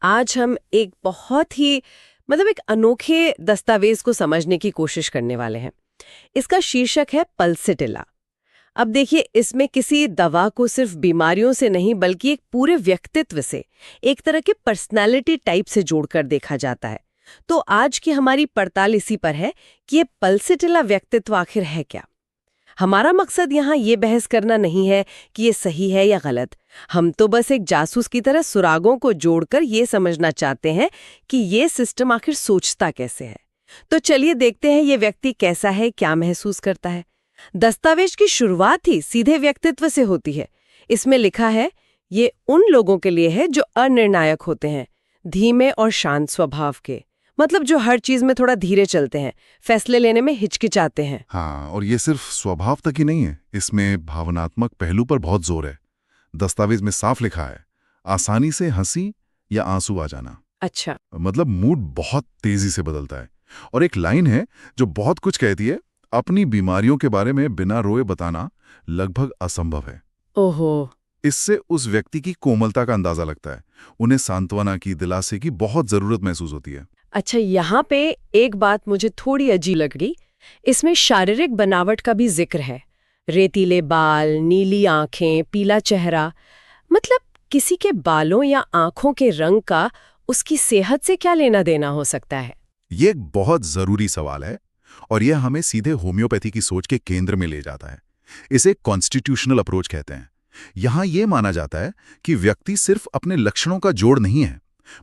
आज हम एक बहुत ही एक अनोखे दस्तावेज को समझने की कोशिश करने वाले हैं। इसका शीर्षक है पल्सिटिला। अब देखिए, इसमें किसी दवा को सिर्फ बीमारियों से नहीं बल्कि एक पूरे व्यक्तित्व से, एक तरह के पर्सनालिटी टाइप से जोड़कर देखा जाता है। तो आज की हमारी पड़ताल इसी पर है कि ये पल्सिटिला व्यक्तित्व आखिर है क्या। हमारा मकसद यहाँ ये बहस करना नहीं है कि ये सही है या गलत। हम तो बस एक जासूस की तरह सुरागों को जोड़कर ये समझना चाहते हैं कि ये सिस्टम आखिर सोचता कैसे है। तो चलिए देखते हैं ये व्यक्ति कैसा है, क्या महसूस करता है। दस्तावेज की शुरुआत ही सीधे व्यक्तित्व से होती है। इसमें लिखा है, ये उन लोगों के लिए है जो अनिर्णायक होते हैं, धीमे और शांत स्वभाव के, मतलब जो हर चीज में थोड़ा धीरे चलते हैं, फैसले लेने में हिचकिचाते हैं। हाँ, और ये सिर्फ स्वभाव तक ही नहीं है, इसमें भावनात्मक पहलू पर बहुत जोर है। दस्तावेज में साफ लिखा है, आसानी से हंसी या आंसू आ जाना। अच्छा। मतलब मूड बहुत तेजी से बदलता है। और एक लाइन है जो बहुत कुछ कहती है, अपनी बीमारियों के बारे में बिना रोए बताना लगभग असंभव है। ओहो। इससे उस व्यक्ति की कोमलता का अंदाजा लगता है। उन्हें सांत्वना की, दिलासे की बहुत जरूरत महसूस होती है। अच्छा, यहाँ पे एक बात मुझे थोड़ी अजीब लग गई। इसमें शारीरिक बनावट का भी जिक्र है। रेतीले बाल, नीली आंखें, पीला चेहरा। मतलब किसी के बालों या आंखों के रंग का उसकी सेहत से क्या लेना देना हो सकता है? ये एक बहुत जरूरी सवाल है और यह हमें सीधे होम्योपैथी की सोच के केंद्र में ले जाता है। इसे कॉन्स्टिट्यूशनल अप्रोच कहते हैं। यहाँ ये माना जाता है कि व्यक्ति सिर्फ अपने लक्षणों का जोड़ नहीं है,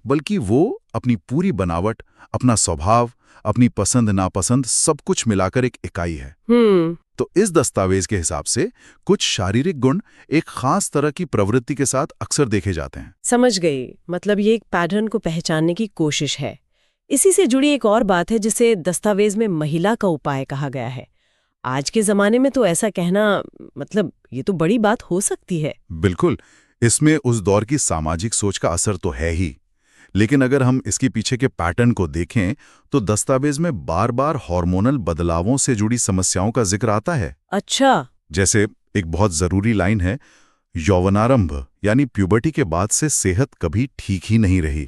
बल्कि वो अपनी पूरी बनावट, अपना स्वभाव, अपनी पसंद नापसंद सब कुछ मिलाकर एक इकाई है। तो इस दस्तावेज के हिसाब से कुछ शारीरिक गुण एक खास तरह की प्रवृत्ति के साथ अक्सर देखे जाते हैं। समझ गई। मतलब ये एक पैटर्न को पहचानने की कोशिश है। इसी से जुड़ी एक और बात है जिसे दस्तावेज में महिला का उपाय कहा गया है। आज के जमाने में तो ऐसा कहना, मतलब ये तो बड़ी बात हो सकती है। बिल्कुल, इसमें उस दौर की सामाजिक सोच का असर तो है ही। लेकिन अगर हम इसके पीछे के पैटर्न को देखें तो दस्तावेज में बार बार हार्मोनल बदलावों से जुड़ी समस्याओं का जिक्र आता है। अच्छा। जैसे एक बहुत जरूरी लाइन है, यौवनारंभ यानी प्यूबर्टी के बाद से सेहत कभी ठीक ही नहीं रही।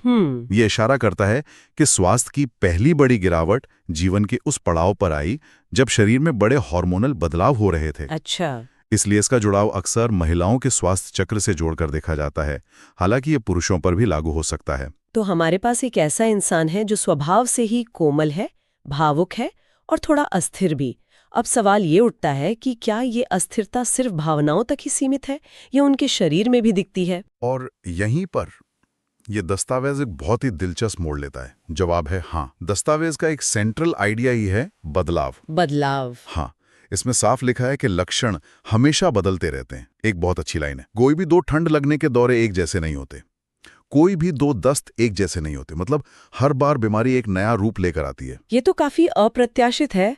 ये इशारा करता है कि स्वास्थ्य की पहली बड़ी गिरावट जीवन के उस पड़ाव पर आई जब शरीर में बड़े हार्मोनल बदलाव हो रहे थे। अच्छा। इसलिए इसका जुड़ाव अक्सर महिलाओं के स्वास्थ्य चक्र से जोड़कर देखा जाता है, हालांकि ये पुरुषों पर भी लागू हो सकता है। तो हमारे पास एक ऐसा इंसान है जो स्वभाव से ही कोमल है, भावुक है और थोड़ा अस्थिर भी। अब सवाल ये उठता है कि क्या ये अस्थिरता सिर्फ भावनाओं तक ही सीमित है या उनके शरीर में भी दिखती है? और यहीं पर ये दस्तावेज एक बहुत ही दिलचस्प मोड़ लेता है। जवाब है हाँ। दस्तावेज का एक सेंट्रल आइडिया ही है बदलाव। बदलाव। हाँ, इसमें साफ लिखा है कि लक्षण हमेशा बदलते रहते हैं। एक बहुत अच्छी लाइन है, कोई भी दो ठंड लगने के दौरे एक जैसे नहीं होते, कोई भी दो दस्त एक जैसे नहीं होते। मतलब हर बार बीमारी एक नया रूप लेकर आती है। ये तो काफी अप्रत्याशित है।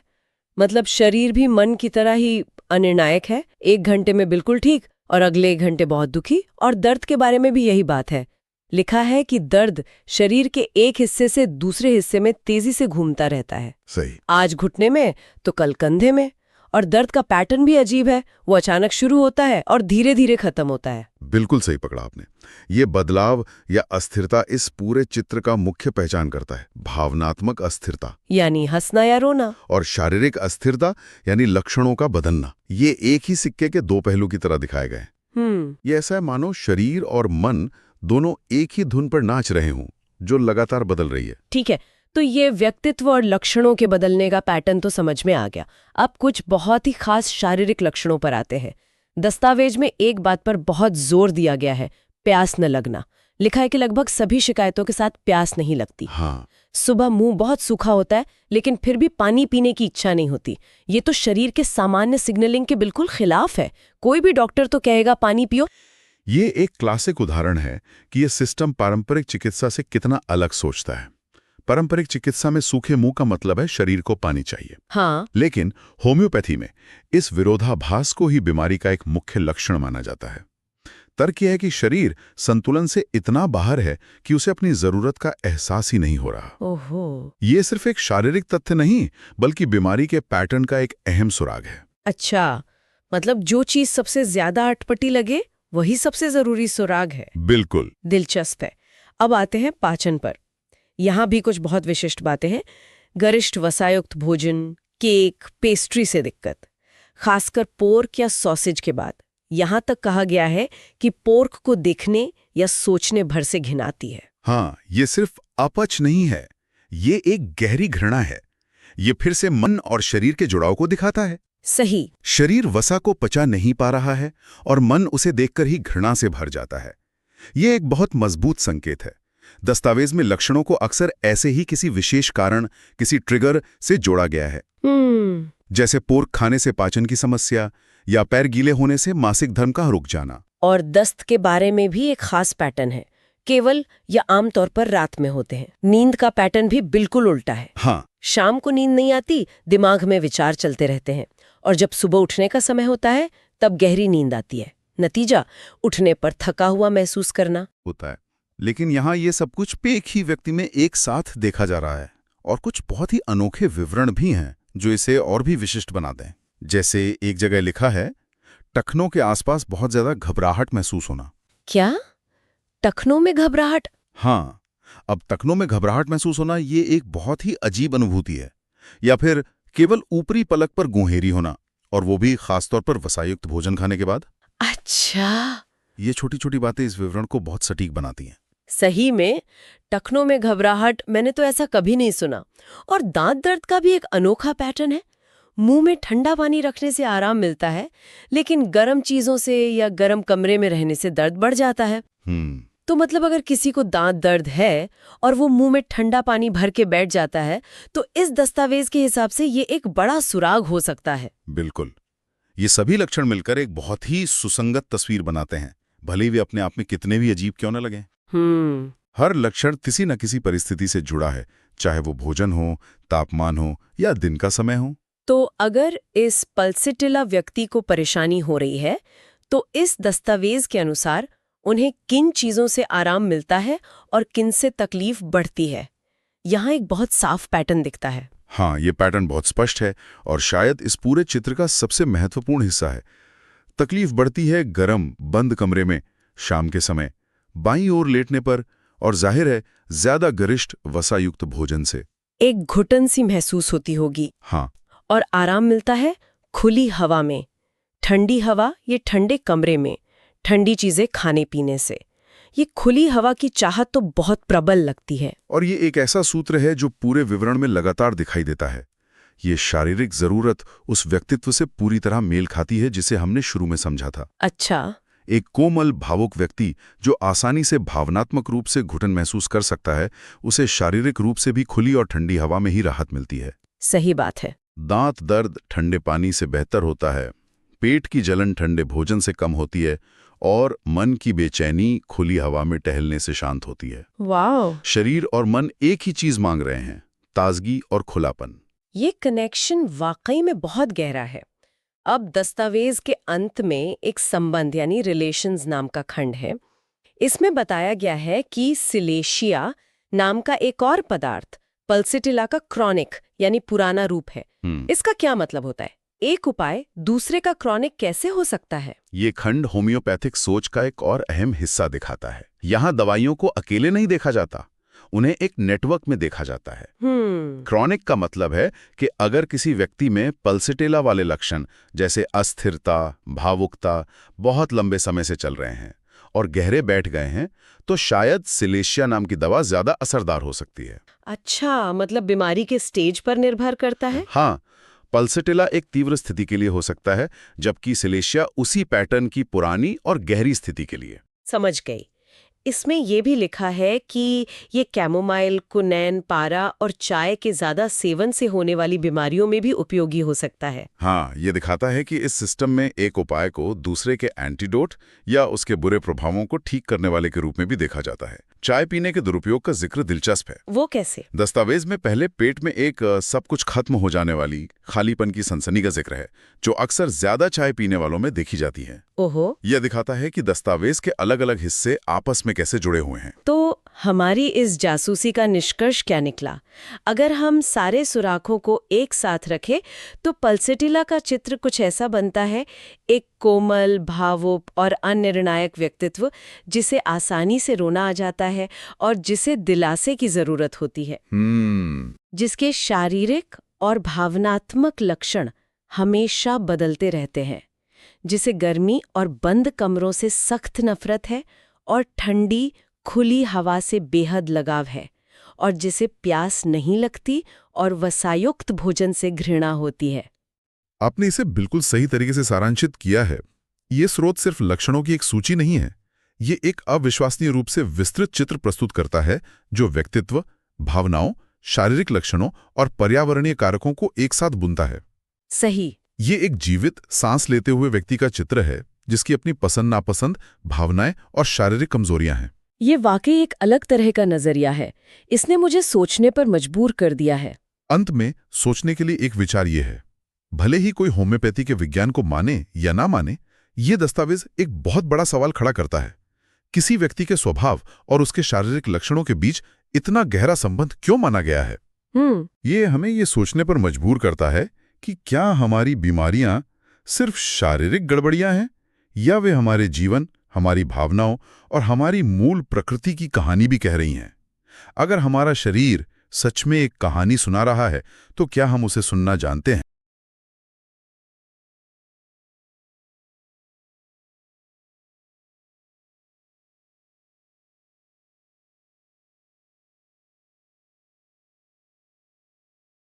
मतलब शरीर भी मन की तरह ही अनिर्णायक है। एक घंटे में बिल्कुल ठीक और अगले एक घंटे बहुत दुखी। और दर्द के बारे में भी यही बात है। लिखा है कि दर्द शरीर के एक हिस्से से दूसरे हिस्से में तेजी से घूमता रहता है। सही। आज घुटने में तो कल कंधे में। और दर्द का पैटर्न भी अजीब है, वो अचानक शुरू होता है और धीरे धीरे खत्म होता है। बिल्कुल सही पकड़ा आपने। ये बदलाव या अस्थिरता इस पूरे चित्र का मुख्य पहचान करता है। भावनात्मक अस्थिरता यानी हंसना या रोना, और शारीरिक अस्थिरता यानी लक्षणों का बदलना। ये एक ही सिक्के के दो पहलू की तरह दिखाए गए। ये ऐसा है मानो शरीर और मन दोनों एक ही धुन पर नाच रहे हों, जो लगातार बदल रही है। ठीक है, तो ये व्यक्तित्व और लक्षणों के बदलने का पैटर्न तो समझ में आ गया। अब कुछ बहुत ही खास शारीरिक लक्षणों पर आते हैं। दस्तावेज में एक बात पर बहुत जोर दिया गया है, प्यास न लगना। लिखा है कि लगभग सभी शिकायतों के साथ प्यास नहीं लगती। हाँ। सुबह मुंह बहुत सूखा होता है लेकिन फिर भी पानी पीने की इच्छा नहीं होती। ये तो शरीर के सामान्य सिग्नलिंग के बिल्कुल खिलाफ है। कोई भी डॉक्टर तो कहेगा पानी पियो। ये एक क्लासिक उदाहरण है कि ये सिस्टम पारंपरिक चिकित्सा से कितना अलग सोचता है। पारंपरिक चिकित्सा में सूखे मुंह का मतलब है शरीर को पानी चाहिए। हाँ। लेकिन होम्योपैथी में इस विरोधाभास को ही बीमारी का एक मुख्य लक्षण माना जाता है। तर्क यह है कि शरीर संतुलन से इतना बाहर है कि उसे अपनी जरूरत का एहसास ही नहीं हो रहा। ओहो। ये सिर्फ एक शारीरिक तथ्य नहीं, बल्कि बीमारी के पैटर्न का एक अहम सुराग है। अच्छा, मतलब जो चीज सबसे ज्यादा अटपटी लगे वही सबसे जरूरी सुराग है। बिल्कुल। दिलचस्प है। अब आते हैं पाचन पर। यहाँ भी कुछ बहुत विशिष्ट बातें हैं। गरिष्ठ वसायुक्त भोजन, केक, पेस्ट्री से दिक्कत, खासकर पोर्क या सॉसेज के बाद। यहाँ तक कहा गया है कि पोर्क को देखने या सोचने भर से घिनाती है। हाँ, ये सिर्फ अपच नहीं है, ये एक गहरी घृणा है। ये फिर से मन और शरीर के जुड़ाव को दिखाता है। सही। शरीर वसा को पचा नहीं पा रहा है और मन उसे देखकर ही घृणा से भर जाता है। ये एक बहुत मजबूत संकेत है। दस्तावेज में लक्षणों को अक्सर ऐसे ही किसी विशेष कारण, किसी ट्रिगर से जोड़ा गया है। जैसे पोर्क खाने से पाचन की समस्या या पैर गीले होने से मासिक धर्म का रुक जाना। और दस्त के बारे में भी एक खास पैटर्न है। केवल या आमतौर पर रात में होते हैं। नींद का पैटर्न भी बिल्कुल उल्टा है। हाँ, शाम को नींद नहीं आती, दिमाग में विचार चलते रहते हैं, और जब सुबह उठने का समय होता है तब गहरी नींद आती है। नतीजा, उठने पर थका हुआ महसूस करना होता है। लेकिन यहाँ ये सब कुछ एक ही व्यक्ति में एक साथ देखा जा रहा है, और कुछ बहुत ही अनोखे विवरण भी हैं जो इसे और भी विशिष्ट बनाते हैं। जैसे एक जगह लिखा है, टखनों के आसपास बहुत ज्यादा घबराहट महसूस होना। क्या? टखनों में घबराहट? हाँ, अब टखनों में घबराहट महसूस होना ये एक बहुत ही अजीब अनुभूति है। या फिर केवल ऊपरी पलक पर गुंहेरी होना, और वो भी खासतौर पर वसायुक्त भोजन खाने के बाद। अच्छा, ये छोटी छोटी बातें इस विवरण को बहुत सटीक बनाती हैं। सही में टखनों में घबराहट, मैंने तो ऐसा कभी नहीं सुना। और दांत दर्द का भी एक अनोखा पैटर्न है। मुंह में ठंडा पानी रखने से आराम मिलता है, लेकिन गर्म चीजों से या गर्म कमरे में रहने से दर्द बढ़ जाता है। तो मतलब अगर किसी को दांत दर्द है और वो मुंह में ठंडा पानी भर के बैठ जाता है, तो इस दस्तावेज के हिसाब से ये एक बड़ा सुराग हो सकता है। बिल्कुल। ये सभी लक्षण मिलकर एक बहुत ही सुसंगत तस्वीर बनाते हैं, भले वे अपने आप में कितने भी अजीब क्यों न लगे। हर लक्षण किसी न किसी परिस्थिति से जुड़ा है, चाहे वो भोजन हो, तापमान हो या दिन का समय हो। तो अगर इस पल्सिटिला व्यक्ति को परेशानी हो रही है, तो इस दस्तावेज के अनुसार उन्हें किन चीजों से आराम मिलता है और किन से तकलीफ बढ़ती है। यहाँ एक बहुत साफ पैटर्न दिखता है। हाँ, ये पैटर्न बहुत स्पष्ट है और शायद इस पूरे चित्र का सबसे महत्वपूर्ण हिस्सा है। तकलीफ बढ़ती है गर्म बंद कमरे में, शाम के समय, बाईं ओर लेटने पर, और जाहिर है ज्यादा गरिष्ठ वसायुक्त भोजन से। एक घुटन सी महसूस होती होगी। हाँ। और आराम मिलता है खुली हवा में, ठंडी हवा ये ठंडे कमरे में, ठंडी चीजें खाने पीने से। ये खुली हवा की चाहत तो बहुत प्रबल लगती है। और ये एक ऐसा सूत्र है जो पूरे विवरण में लगातार दिखाई देता है। ये शारीरिक जरूरत उस व्यक्तित्व से पूरी तरह मेल खाती है जिसे हमने शुरू में समझा था। अच्छा। एक कोमल भावुक व्यक्ति जो आसानी से भावनात्मक रूप से घुटन महसूस कर सकता है, उसे शारीरिक रूप से भी खुली और ठंडी हवा में ही राहत मिलती है। सही बात है। दांत दर्द ठंडे पानी से बेहतर होता है, पेट की जलन ठंडे भोजन से कम होती है, और मन की बेचैनी खुली हवा में टहलने से शांत होती है। वाह! शरीर और मन एक ही चीज मांग रहे हैं, ताजगी और खुलापन। ये कनेक्शन वाकई में बहुत गहरा है। अब दस्तावेज के अंत में एक संबंध यानी रिलेशंस नाम का खंड है। इसमें बताया गया है कि सिलेशिया नाम का एक और पदार्थ पल्सिटिला का क्रॉनिक यानी पुराना रूप है। इसका क्या मतलब होता है? एक उपाय दूसरे का क्रॉनिक कैसे हो सकता है? ये खंड होम्योपैथिक सोच का एक और अहम हिस्सा दिखाता है। यहाँ दवाइयों को अकेले नहीं देखा जाता, उन्हें एक नेटवर्क में देखा जाता है। क्रॉनिक का मतलब है कि अगर किसी व्यक्ति में पल्सिटिला वाले लक्षण जैसे अस्थिरता, भावुकता बहुत लंबे समय से चल रहे हैं और गहरे बैठ गए हैं, तो शायद सिलेशिया नाम की दवा ज्यादा असरदार हो सकती है। अच्छा, मतलब बीमारी के स्टेज पर निर्भर करता है? हाँ, पल्सिटिला एक तीव्र स्थिति के लिए हो सकता है, जबकि सिलेशिया उसी पैटर्न की पुरानी और गहरी स्थिति के लिए। समझ गई। इसमें यह भी लिखा है कि ये कैमोमाइल, कुनैन, पारा और चाय के ज्यादा सेवन से होने वाली बीमारियों में भी उपयोगी हो सकता है। हाँ, ये दिखाता है कि इस सिस्टम में एक उपाय को दूसरे के एंटीडोट या उसके बुरे प्रभावों को ठीक करने वाले के रूप में भी देखा जाता है। चाय पीने के दुरुपयोग का जिक्र दिलचस्प है। वो कैसे? दस्तावेज में पहले पेट में एक सब कुछ खत्म हो जाने वाली खालीपन की सनसनी का जिक्र है, जो अक्सर ज्यादा चाय पीने वालों में देखी जाती है। ओहो। यह दिखाता है कि दस्तावेज के अलग अलग हिस्से आपस में कैसे जुड़े हुए हैं। तो हमारी इस जासूसी का निष्कर्ष क्या निकला? अगर हम सारे सुराखों को एक साथ रखें तो पल्सेटिला का चित्र कुछ ऐसा बनता है, एक कोमल, भावुक और अनिर्णायक व्यक्तित्व जिसे आसानी से रोना आ जाता है और जिसे दिलासे की जरूरत होती है, जिसके शारीरिक और भावनात्मक लक्षण हमेशा बदलते रहते हैं, जिसे गर्मी और बंद कमरों से सख्त नफरत है और ठंडी खुली हवा से बेहद लगाव है, और जिसे प्यास नहीं लगती और वसायुक्त भोजन से घृणा होती है। आपने इसे बिल्कुल सही तरीके से सारांशित किया है। ये स्रोत सिर्फ लक्षणों की एक सूची नहीं है, ये एक अविश्वसनीय रूप से विस्तृत चित्र प्रस्तुत करता है जो व्यक्तित्व, भावनाओं, शारीरिक लक्षणों और पर्यावरणीय कारकों को एक साथ बुनता है। सही। ये एक जीवित, सांस लेते हुए व्यक्ति का चित्र है जिसकी अपनी पसंद नापसंद, भावनाएं और शारीरिक कमजोरियां हैं। ये वाकई एक अलग तरह का नजरिया है। इसने मुझे सोचने पर मजबूर कर दिया है। अंत में सोचने के लिए एक विचार ये है, भले ही कोई होम्योपैथी के विज्ञान को माने या ना माने, ये दस्तावेज एक बहुत बड़ा सवाल खड़ा करता है। किसी व्यक्ति के स्वभाव और उसके शारीरिक लक्षणों के बीच इतना गहरा संबंध क्यों माना गया है? ये हमें ये सोचने पर मजबूर करता है कि क्या हमारी बीमारियां सिर्फ शारीरिक गड़बड़ियां हैं या वे हमारे जीवन, हमारी भावनाओं और हमारी मूल प्रकृति की कहानी भी कह रही हैं। अगर हमारा शरीर सच में एक कहानी सुना रहा है तो क्या हम उसे सुनना जानते हैं?